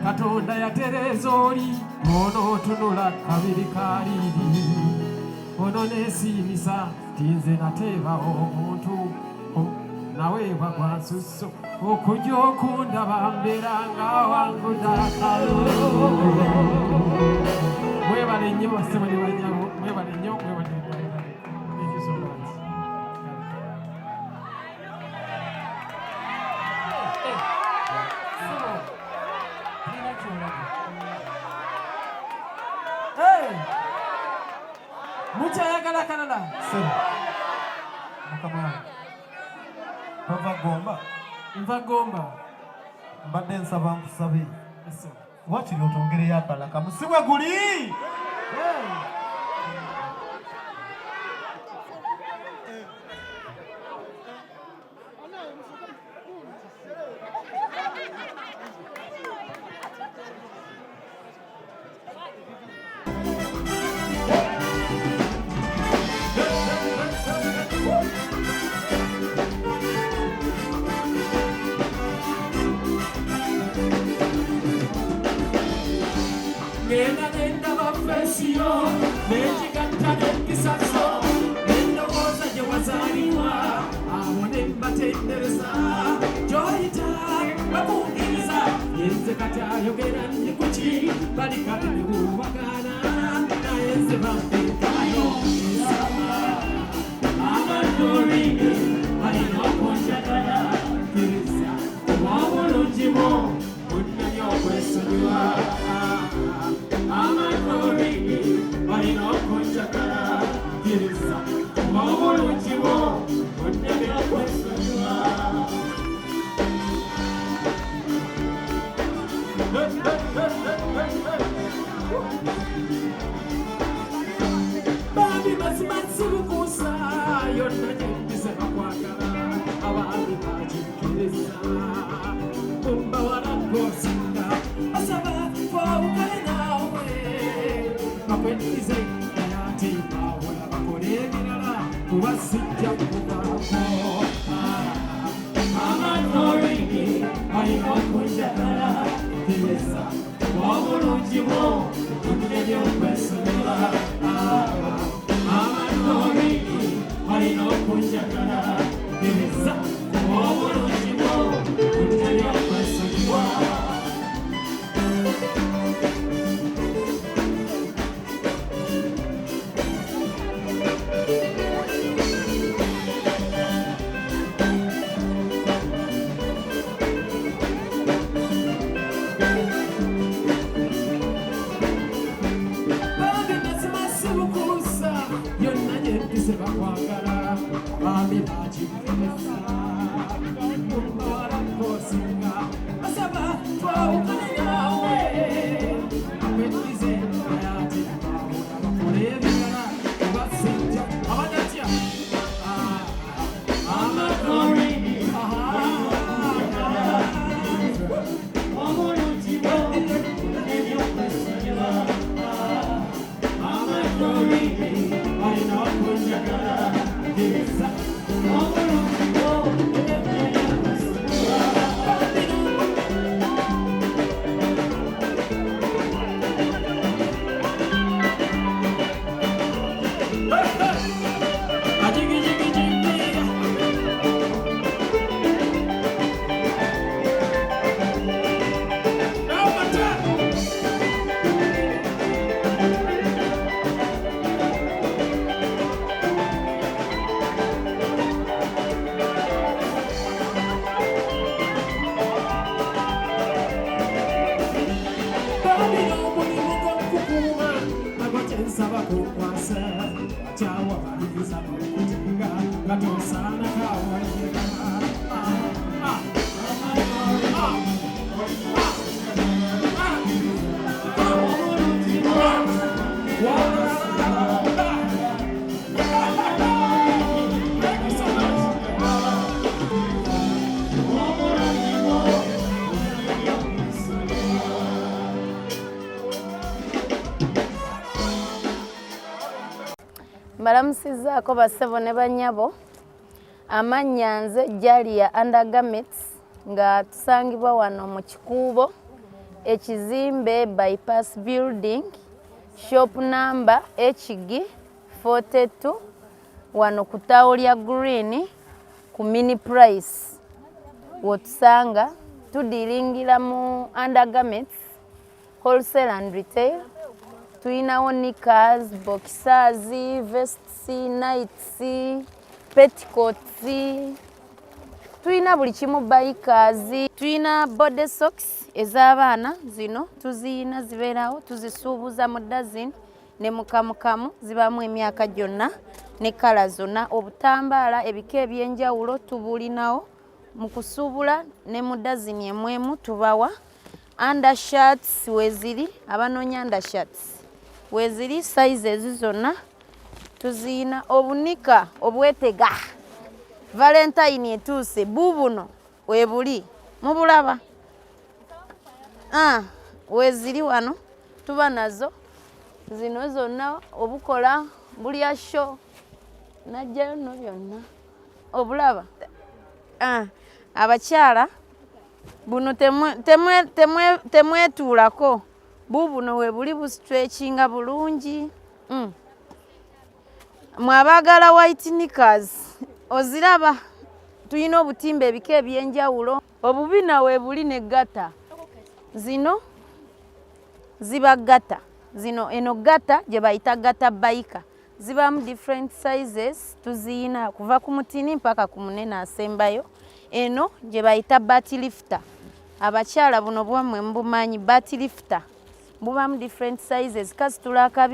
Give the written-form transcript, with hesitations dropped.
Katonda ya terezoli ono tunula kabiri kaliri ono nesimisa tinze nateba omuntu nawe bagwansuso okujja okundaba mberanga wangu dakalo mwebale nnyo basebo ne banyabo mwebale nnyo mwebale thank you so much. Mucha yagala Canada. Sir. Mukama. Nva gomba. Mbadde nsaba nkusabe. Wakiri otongere yabalaka musiwe guli. Nena nenda bafesio batendereza gyoyita bakungiriza yenze kati ayogera ndi kuki balikale ne bubagana naye nze bampekayo nsaba amandoringi balina okunjagala kkiriza obulungimu bunnanyi okwesonyiwa amandoringi balina okunjagala kkiriza obulungimu bunnanyi okwesonyiwa. Babi mazimasi bukusa yonna gyembize bakwagala abaali bakikkiriza kumbawala gosinga basaba twawukale naawe bakweddize naye ate bawola bakole ebirala kuba sijja kubaako amatoringi balina okunjagala kkiriza obulungimu bunnanyi okwesonyiwa amatoringi balina okunjagala kkiriza obulungimu bunnanyi okwesonyiwa. Bakwagala babi bakikkiriza kumbawala kosinga basaba twawukane naawe bakweddize naye ate bawola bakole ebirala kuba sijja abadatya amatoringi obulungimu bunnanyi okwesonyiwa amatoringi balina okunjagala kkiriza obulungimu bunnanyi okwesonyiwa. Nsaba kukwasa kyawa baliriza n'okutenga nga tosaana kawalira Mbalamusizaako bassebo ne bannyabo. Amannya nze Jalia Undergarments nga tusangibwa wano mu Kikuubo ekizimbe Bypass Building shop number HG 42 wano ku ttaawo lya Green ku mini price wotusanga tudiringira mu undergarments wholesale and retail. Tuyinawo knickers, boxers, vests, nights, petticoats, tuyina buli kimu, bikers, tuyina body socks ez'abaana zino tuziyina zibeerawo tuzisuubuza mu dozen ne mukamukamu zibaamu emyaka gyonna ne kala zonna. Obutambaala ebika ebyenjawulo tubulinawo mu kusuubula ne mu dozen emwemu tubawa. Undershirts weeziri, abanoonya undershirts weeziri size ezi zonna tuziyina. Obunika obwetega Valentine etuuse buubuno weebuli mubulaba weeziri wano tuba nazo zino zonna. Obukola bulya show najjayo no byonna obulaba. Abakyala buno temwetuulako buubuno weebuli busitrekinga bulungi. Mwabaagala white knickers oziraba Tuyina obutimba ebika ebyenjawulo. Obubina we buli ne gata. Zino ziba gata. Zino eno gata gye bayita gata bayika. Zibamu different sizes tuziyina kuva ku mutini mpaka ku munene asembayo. Eno gye bayita bat lifter. Abakyala buno bwammwe mbumanyi bat lifter. Bubamu different sizes kasitula akabi